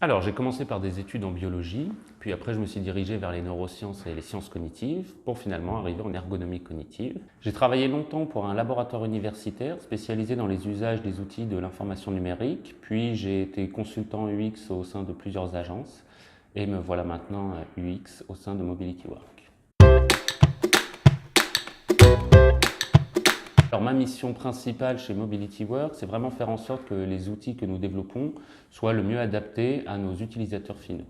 Alors, j'ai commencé par des études en biologie, puis après je me suis dirigé vers les neurosciences et les sciences cognitives pour finalement arriver en ergonomie cognitive. J'ai travaillé longtemps pour un laboratoire universitaire spécialisé dans les usages des outils de l'information numérique, puis j'ai été consultant UX au sein de plusieurs agences et me voilà maintenant UX au sein de Mobility Work. Alors, ma mission principale chez Mobility Work, c'est vraiment faire en sorte que les outils que nous développons soient le mieux adaptés à nos utilisateurs finaux.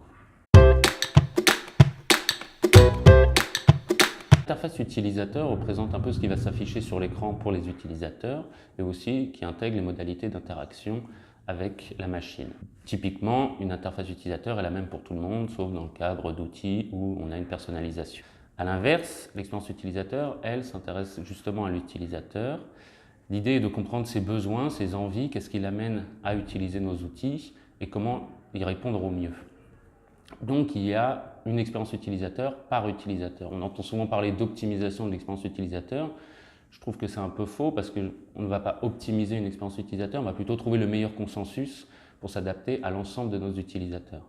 L'interface utilisateur représente un peu ce qui va s'afficher sur l'écran pour les utilisateurs et aussi qui intègre les modalités d'interaction avec la machine. Typiquement, une interface utilisateur est la même pour tout le monde, sauf dans le cadre d'outils où on a une personnalisation. A l'inverse, l'expérience utilisateur, elle, s'intéresse justement à l'utilisateur. L'idée est de comprendre ses besoins, ses envies, qu'est-ce qui l'amène à utiliser nos outils et comment y répondre au mieux. Donc il y a une expérience utilisateur par utilisateur. On entend souvent parler d'optimisation de l'expérience utilisateur. Je trouve que c'est un peu faux parce qu'on ne va pas optimiser une expérience utilisateur, on va plutôt trouver le meilleur consensus pour s'adapter à l'ensemble de nos utilisateurs.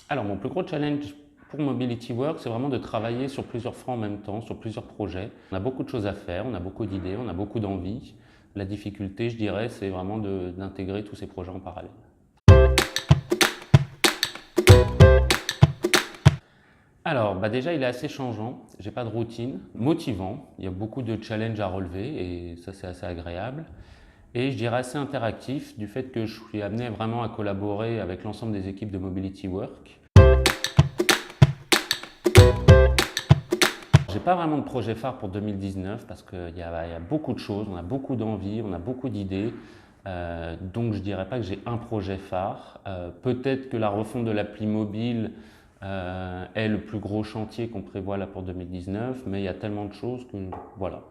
Alors mon plus gros challenge pour Mobility Work, c'est vraiment de travailler sur plusieurs fronts en même temps, sur plusieurs projets. On a beaucoup de choses à faire, on a beaucoup d'idées, on a beaucoup d'envie. La difficulté, je dirais, c'est vraiment d'intégrer tous ces projets en parallèle. Alors, déjà, il est assez changeant, j'ai pas de routine, motivant, il y a beaucoup de challenges à relever et ça, c'est assez agréable. Et je dirais assez interactif du fait que je suis amené vraiment à collaborer avec l'ensemble des équipes de Mobility Work. J'ai pas vraiment de projet phare pour 2019 parce qu'il y a beaucoup de choses, on a beaucoup d'envie, on a beaucoup d'idées. Donc je dirais pas que j'ai un projet phare. Peut-être que la refonte de l'appli mobile est le plus gros chantier qu'on prévoit là pour 2019, mais il y a tellement de choses que voilà.